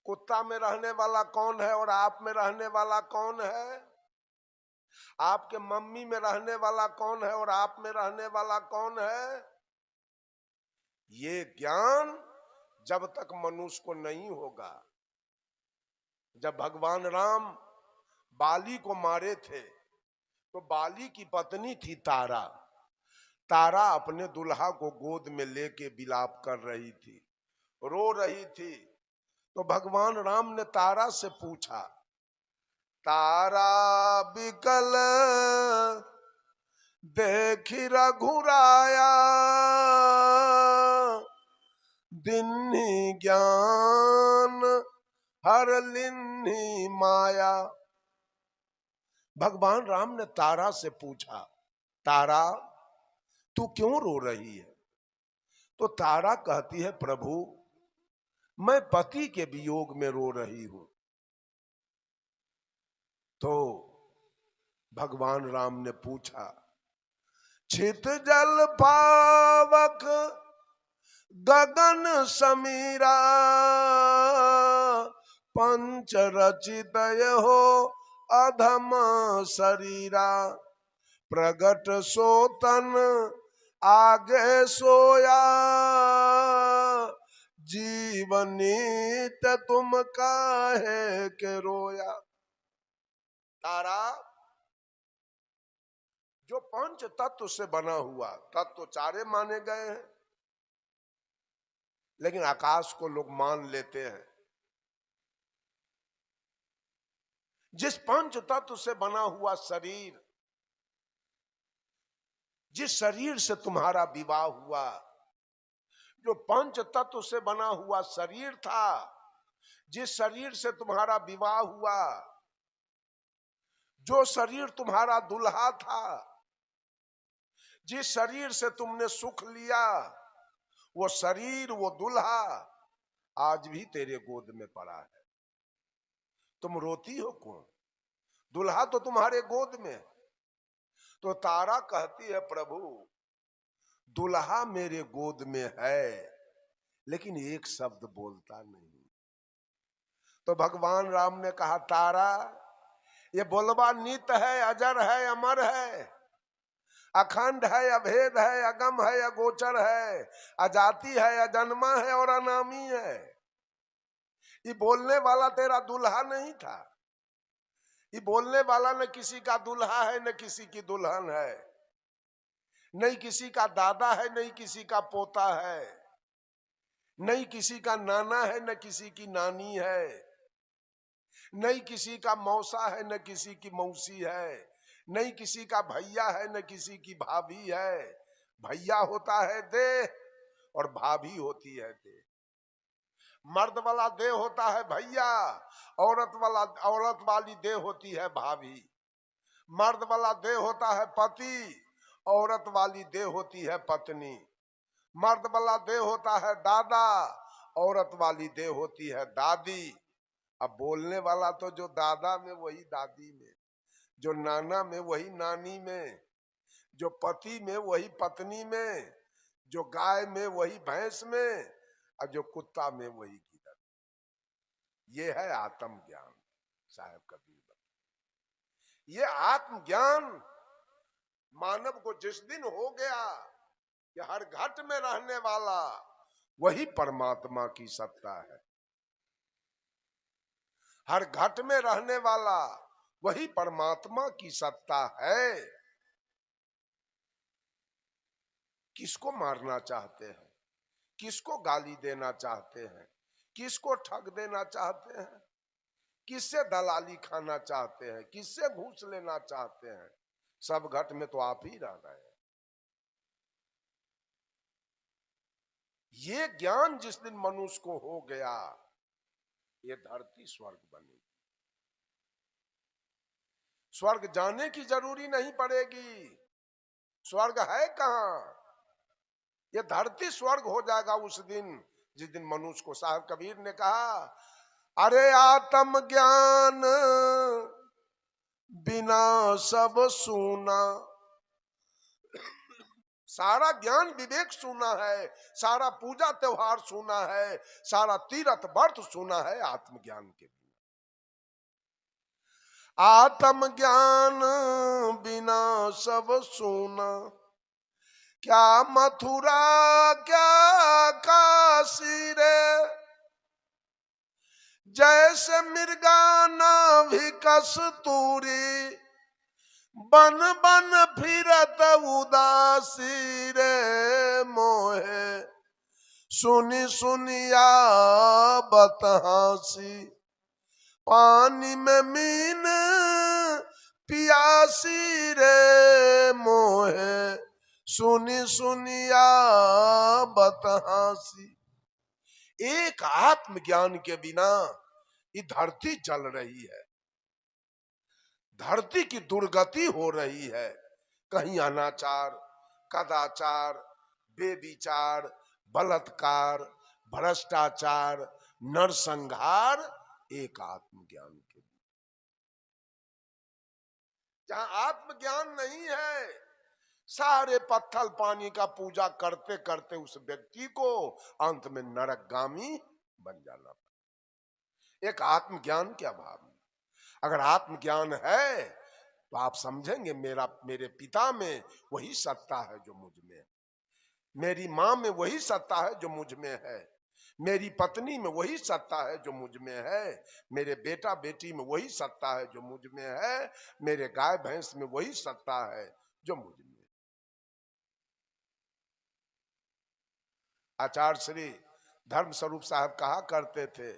कुत्ता में रहने वाला कौन है और आप में रहने वाला कौन है? आपके मम्मी में रहने वाला कौन है और आप में रहने वाला कौन है? ये ज्ञान जब तक मनुष्य को नहीं होगा। जब भगवान राम बाली को मारे थे तो बाली की पत्नी थी तारा। तारा अपने दुल्हा को गोद में लेके विलाप कर रही थी, रो रही थी। तो भगवान राम ने तारा से पूछा, तारा बिकल देखी रघुराया, दिन्ही ज्ञान हर लिन्ही माया। भगवान राम ने तारा से पूछा, तारा तू क्यों रो रही है? तो तारा कहती है, प्रभु मैं पति के वियोग में रो रही हूं। तो भगवान राम ने पूछा, छित जल पावक गगन समीरा, पंच रचित हो अधम शरीरा, प्रगट सोतन आगे सोया, जीवनीत तुम काहे के रोया। तारा, जो पंच तत्व से बना हुआ, तत्व चारे माने गए हैं लेकिन आकाश को लोग मान लेते हैं। जिस पंच तत्व से बना हुआ शरीर, जिस शरीर से तुम्हारा विवाह हुआ, जो पंच तत्व से बना हुआ शरीर था, जिस शरीर से तुम्हारा विवाह हुआ, जो शरीर तुम्हारा दुल्हा था, जिस शरीर से तुमने सुख लिया, वो शरीर, वो दुल्हा आज भी तेरे गोद में पड़ा है। तुम रोती हो क्यों? दुल्हा तो तुम्हारे गोद में। तो तारा कहती है, प्रभु दुल्हा मेरे गोद में है लेकिन एक शब्द बोलता नहीं। तो भगवान राम ने कहा, तारा ये बोलबा नित है, अजर है, अमर है, अखंड है, अभेद है, अगम है, अगोचर है, अजाति है, अजन्मा है और अनामी है। ये बोलने वाला तेरा दुल्हा नहीं था। ये बोलने वाला न किसी का दुल्हा है न किसी की दुल्हन है, नहीं किसी का दादा है नहीं किसी का पोता है, नहीं किसी का नाना है न किसी की नानी है, नहीं किसी का मौसा है न किसी की मौसी है, नहीं किसी का भैया है न किसी की भाभी है। भैया होता है देह और भाभी होती है देह। मर्द वाला देह होता है भैया, औरत वाली देह होती है भाभी। मर्द वाला देह होता है पति, औरत वाली देह होती है पत्नी। मर्द वाला देह होता है दादा, औरत वाली देह होती है दादी। अब बोलने वाला तो जो दादा में वही दादी में, जो नाना में वही नानी में, जो पति में वही पत्नी में, जो गाय में वही भैंस में, और जो कुत्ता में वही गिदड़। ये है आत्मज्ञान। साहब कबीर, ये आत्मज्ञान मानव को जिस दिन हो गया कि हर घट में रहने वाला वही परमात्मा की सत्ता है, हर घट में रहने वाला वही परमात्मा की सत्ता है। किसको मारना चाहते हैं, किसको गाली देना चाहते हैं, किसको ठग देना चाहते हैं, किससे दलाली खाना चाहते हैं, किससे घूस लेना चाहते हैं? सब घट में तो आप ही रह रहे हैं। ये ज्ञान जिस दिन मनुष्य को हो गया, ये धरती स्वर्ग बनेगी। स्वर्ग जाने की जरूरी नहीं पड़ेगी। स्वर्ग है कहां? ये धरती स्वर्ग हो जाएगा उस दिन जिस दिन मनुष्य को, साहब कबीर ने कहा, अरे आत्म ज्ञान बिना सब सूना। सारा ज्ञान विवेक सुना है, सारा पूजा त्योहार सुना है, सारा तीर्थ व्रत सुना है, आत्मज्ञान के बिना। आत्म ज्ञान बिना सब सुना। क्या मथुरा क्या काशी रे, जैसे मृगाना भी कस्तूरी। बन बन फिरत उदासी रे मोहे, सुनी सुनिया बतहासी। पानी में मीन पियासी रे मोहे, सुनी सुनिया बतहासी। एक आत्मज्ञान के बिना ये धरती जल रही है, धरती की दुर्गति हो रही है। कहीं अनाचार, कदाचार, बेविचार, बलात्कार, भ्रष्टाचार, नरसंहार, एक आत्मज्ञान के बिना। जहां आत्मज्ञान नहीं है, सारे पत्थल पानी का पूजा करते करते उस व्यक्ति को अंत में नरकगामी बन जाना पड़े। एक आत्मज्ञान के अभाव में। अगर आत्मज्ञान है तो आप समझेंगे मेरे पिता में वही सत्ता है जो मुझ में है, मेरी माँ में वही सत्ता है जो मुझ में है, मेरी पत्नी में वही सत्ता है जो मुझ में है, मेरे बेटा बेटी में वही सत्ता है जो मुझ में है, मेरे गाय भैंस में वही सत्ता है जो मुझ में है। आचार्य श्री धर्म स्वरूप साहब कहा करते थे,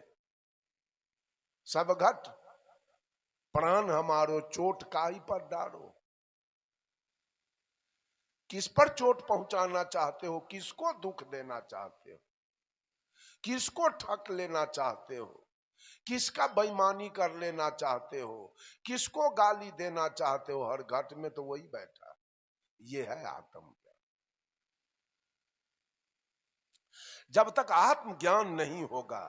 सब घट प्राण हमारो चोट काई पर डारो। किस पर चोट पहुंचाना चाहते हो, किसको दुख देना चाहते हो, किसको ठग लेना चाहते हो, किसका बेईमानी कर लेना चाहते हो, किसको गाली देना चाहते हो? हर घट में तो वही बैठा। ये है आत्मज्ञान। जब तक आत्मज्ञान नहीं होगा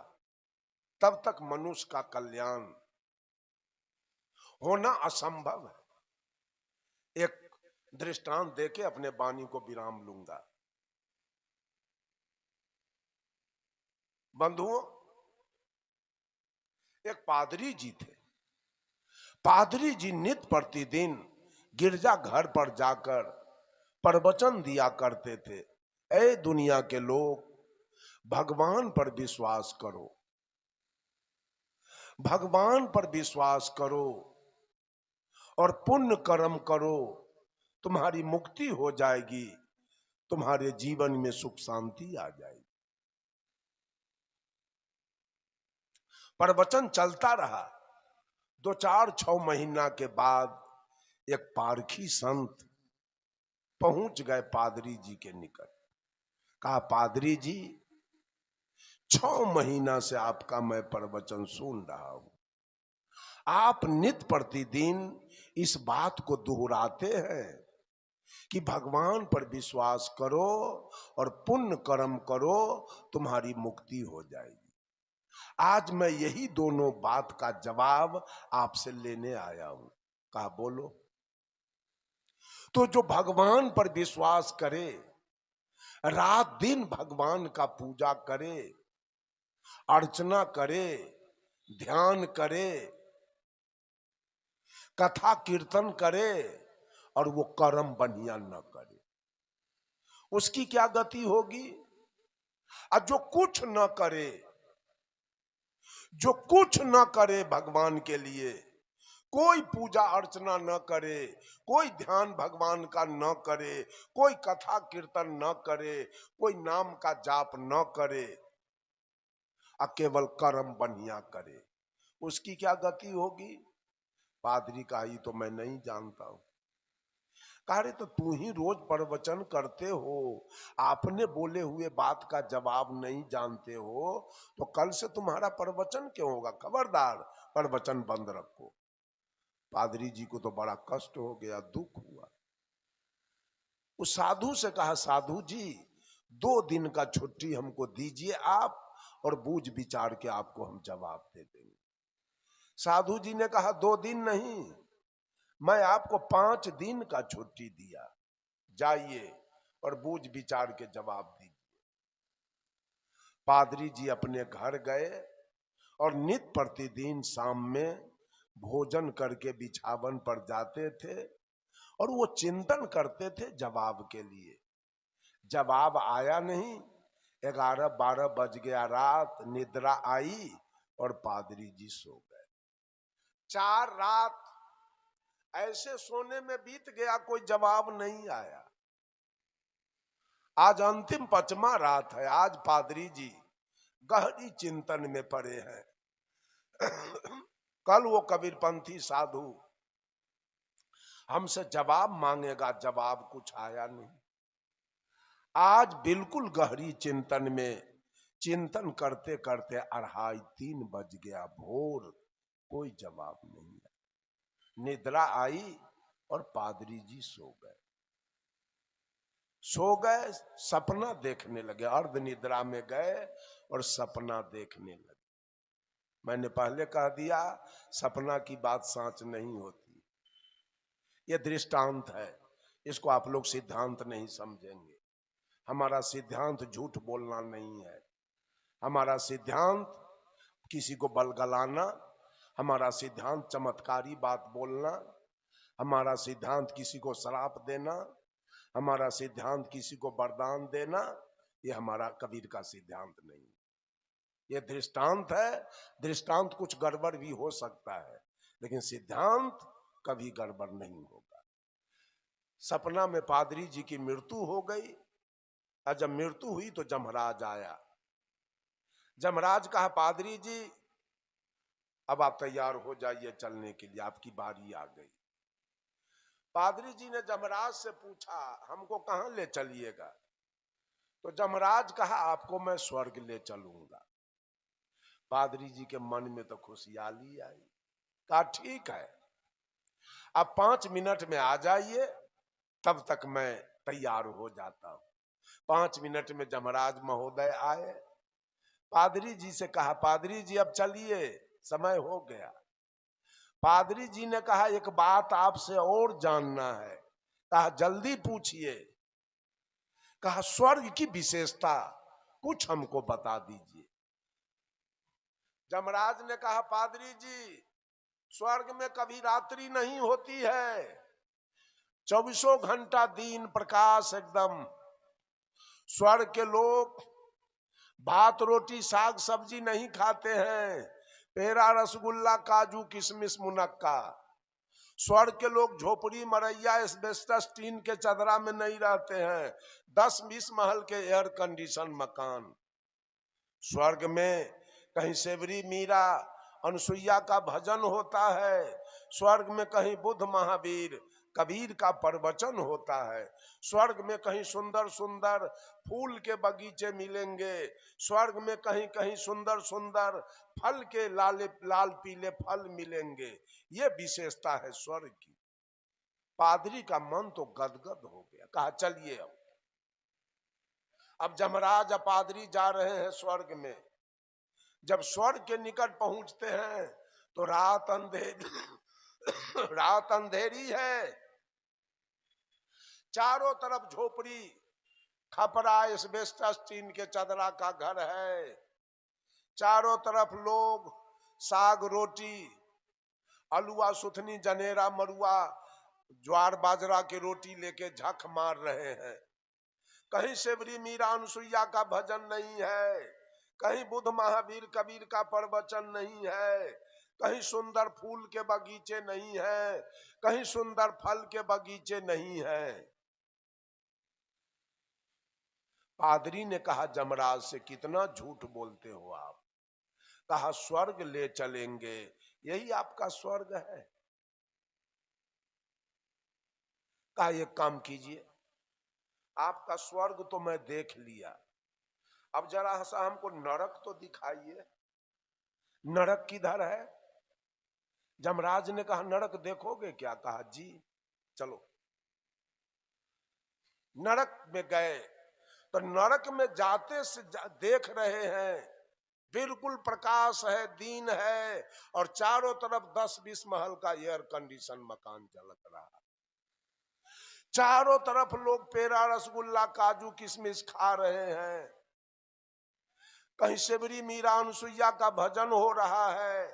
तब तक मनुष्य का कल्याण होना असंभव है। एक दृष्टांत देके अपने वाणी को विराम लूंगा। बंधुओं, एक पादरी जी थे। पादरी जी नित्य प्रतिदिन गिरजा घर पर जाकर प्रवचन दिया करते थे। ऐ दुनिया के लोग, भगवान पर विश्वास करो, भगवान पर विश्वास करो और पुण्य कर्म करो, तुम्हारी मुक्ति हो जाएगी, तुम्हारे जीवन में सुख शांति आ जाएगी। प्रवचन चलता रहा। 2-4-6 महीना के बाद एक पारखी संत पहुंच गए पादरी जी के निकट। कहा, पादरी जी, 6 महीना से आपका मैं प्रवचन सुन रहा हूं। आप नित्य प्रतिदिन इस बात को दोहराते हैं कि भगवान पर विश्वास करो और पुण्य कर्म करो, तुम्हारी मुक्ति हो जाएगी। आज मैं यही दोनों बात का जवाब आपसे लेने आया हूं। कहा, बोलो। तो जो भगवान पर विश्वास करे, रात दिन भगवान का पूजा करे, अर्चना करे, ध्यान करे, कथा कीर्तन करे और वो कर्म बढ़िया न करे, उसकी क्या गति होगी? और जो कुछ न करे, जो कुछ न करे भगवान के लिए, कोई पूजा अर्चना न करे, कोई ध्यान भगवान का न करे, कोई कथा कीर्तन न करे, कोई नाम का जाप न करे, केवल कर्म बढ़िया करे, उसकी क्या गति होगी? पादरी का ही तो मैं नहीं जानता हूं। कह रहे तो तू ही रोज प्रवचन करते हो, आपने बोले हुए बात का जवाब नहीं जानते हो, तो कल से तुम्हारा प्रवचन क्यों होगा? खबरदार प्रवचन बंद रखो। पादरी जी को तो बड़ा कष्ट हो गया, दुख हुआ। उस साधु से कहा, साधु जी 2 दिन का छुट्टी हमको दीजिए आप, और बूझ विचार के आपको हम जवाब दे देंगे। साधु जी ने कहा 2 दिन नहीं, मैं आपको 5 दिन का छुट्टी दिया, जाइए और बूझ विचार के जवाब दीजिए। पादरी जी अपने घर गए और नित्य प्रतिदिन शाम में भोजन करके बिछावन पर जाते थे और वो चिंतन करते थे जवाब के लिए। जवाब आया नहीं, 11-12 बज गया रात, निद्रा आई और पादरी जी सो गए। 4 रात ऐसे सोने में बीत गया, कोई जवाब नहीं आया। आज अंतिम 5वां रात है, आज पादरी जी गहरी चिंतन में पड़े हैं। कल वो कबीरपंथी साधु हमसे जवाब मांगेगा, जवाब कुछ आया नहीं। आज बिल्कुल गहरी चिंतन में, चिंतन करते करते 2:30-3 बज गया भोर, कोई जवाब नहीं आया। निद्रा आई और पादरी जी सो गए। सपना देखने लगे, अर्ध निद्रा में गए और सपना देखने लगे। मैंने पहले कह दिया, सपना की बात सच नहीं होती, यह दृष्टांत है, इसको आप लोग सिद्धांत नहीं समझेंगे। हमारा सिद्धांत झूठ बोलना नहीं है, हमारा सिद्धांत किसी को बलगलाना, हमारा सिद्धांत चमत्कारी बात बोलना, हमारा सिद्धांत किसी को श्राप देना, हमारा सिद्धांत किसी को वरदान देना, ये हमारा कबीर का सिद्धांत नहीं। ये दृष्टांत है, दृष्टांत कुछ गड़बड़ भी हो सकता है, लेकिन सिद्धांत कभी गड़बड़ नहीं होगा। सपना में पादरी जी की मृत्यु हो गई, और जब मृत्यु हुई तो जमराज आया। जमराज कहा, पादरी जी अब आप तैयार हो जाइए चलने के लिए, आपकी बारी आ गई। पादरी जी ने जमराज से पूछा, हमको कहां ले चलिएगा? तो जमराज कहा, आपको मैं स्वर्ग ले चलूंगा। पादरी जी के मन में तो खुशहाली आई, कहा ठीक है, अब 5 मिनट में आ जाइए, तब तक मैं तैयार हो जाता हूं। 5 मिनट में जमराज महोदय आए। पादरी जी से कहा, पादरी जी अब चलिए, समय हो गया। पादरी जी ने कहा, एक बात आपसे और जानना है। कहा जल्दी पूछिए। कहा स्वर्ग की विशेषता कुछ हमको बता दीजिए। जमराज ने कहा, पादरी जी स्वर्ग में कभी रात्रि नहीं होती है, 24 घंटा दिन प्रकाश एकदम। स्वर्ग के लोग भात रोटी साग सब्जी नहीं खाते हैं, पेड़ा रसगुल्ला काजू किशमिश मुनक्का। स्वर्ग के लोग झोपड़ी मरैया एस्बेस्टस टीन के चदरा में नहीं रहते हैं, 10-20 महल के एयर कंडीशन मकान। स्वर्ग में कहीं सेवरी मीरा अनुसुईया का भजन होता है, स्वर्ग में कहीं बुद्ध महावीर कबीर का प्रवचन होता है, स्वर्ग में कहीं सुंदर सुंदर फूल के बगीचे मिलेंगे, स्वर्ग में कहीं कहीं सुंदर सुंदर फल के लाल पीले फल मिलेंगे। ये विशेषता है स्वर्ग की। पादरी का मन तो गदगद हो गया, कहा चलिए अब जमराज पादरी जा रहे हैं स्वर्ग में। जब स्वर्ग के निकट पहुंचते हैं तो रात अंधेरी है, चारों तरफ झोपड़ी खपरा एस्बेस्टस टीन के चदरा का घर है, चारों तरफ लोग साग रोटी अलुआ सुथनी जनेरा मरुआ ज्वार बाजरा की रोटी लेके झक मार रहे हैं। कहीं सेवरी मीरा अनुसुईया का भजन नहीं है, कहीं बुद्ध महावीर कबीर का प्रवचन नहीं है, कहीं सुंदर फूल के बगीचे नहीं है, कहीं सुंदर फल के बगीचे नहीं है। पादरी ने कहा जमराज से, कितना झूठ बोलते हो आप। कहा स्वर्ग ले चलेंगे, यही आपका स्वर्ग है। कहा एक काम कीजिए, आपका स्वर्ग तो मैं देख लिया, अब जरा सा हमको नरक तो दिखाइए, नरक किधर है। जमराज ने कहा नरक देखोगे क्या। कहा जी चलो। नरक में गए तो नरक में जाते से देख रहे हैं बिल्कुल प्रकाश है, दिन है, और चारों तरफ 10-20 महल का एयर कंडीशन मकान चल रहा है। चारों तरफ लोग पेड़ा रसगुल्ला काजू किशमिश खा रहे हैं। कहीं शिवरी मीरा अनुसुईया का भजन हो रहा है,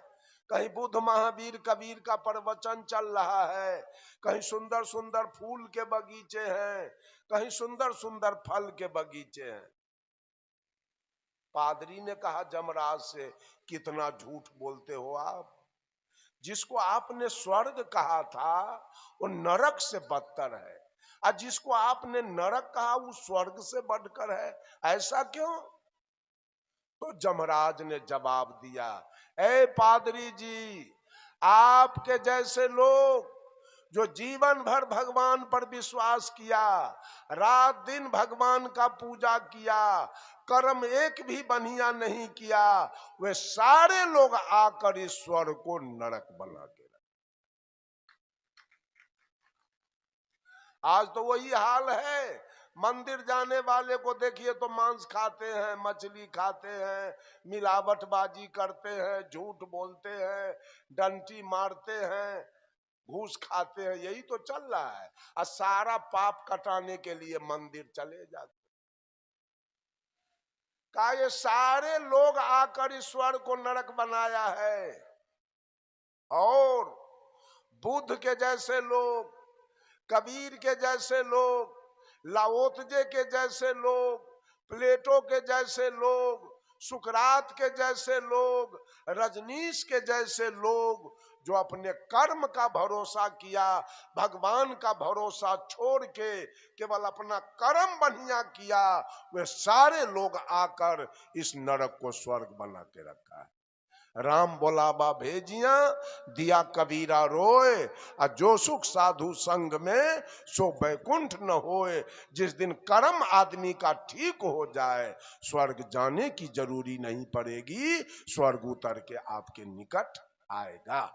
कहीं बुद्ध महावीर कबीर का प्रवचन चल रहा है, कहीं सुंदर सुंदर फूल के बगीचे हैं, कहीं सुंदर सुंदर फल के बगीचे हैं। पादरी ने कहा जमराज से, कितना झूठ बोलते हो आप। जिसको आपने स्वर्ग कहा था वो नरक से बदतर है, और जिसको आपने नरक कहा वो स्वर्ग से बढ़कर है। ऐसा क्यों। तो जमराज ने जवाब दिया, ए पादरी जी, आपके जैसे लोग जो जीवन भर भगवान पर विश्वास किया, रात दिन भगवान का पूजा किया, कर्म एक भी बढ़िया नहीं किया, वे सारे लोग आकर इस स्वर्ग को नरक बना के रखे। आज तो वही हाल है। मंदिर जाने वाले को देखिए तो मांस खाते हैं, मछली खाते हैं, मिलावटबाजी करते हैं, झूठ बोलते हैं, डंटी मारते हैं, घूस खाते हैं, यही तो चल रहा है। और सारा पाप कटाने के लिए मंदिर चले जाते। का ये सारे लोग आकर ईश्वर को नरक बनाया है। और बुद्ध के जैसे लोग, कबीर के जैसे लोग, लाओत्जे के जैसे लोग, प्लेटो के जैसे लोग, सुकरात के जैसे लोग, रजनीश के जैसे लोग, जो अपने कर्म का भरोसा किया, भगवान का भरोसा छोड़ के केवल अपना कर्म बढ़िया किया, वे सारे लोग आकर इस नरक को स्वर्ग बना के रखा है। राम बोलाबा भेजिया, दिया कबीरा रोए, और जो सुख साधु संग में सो बैकुंठ न होए। जिस दिन कर्म आदमी का ठीक हो जाए, स्वर्ग जाने की जरूरी नहीं पड़ेगी, स्वर्ग उतर के आपके निकट आएगा।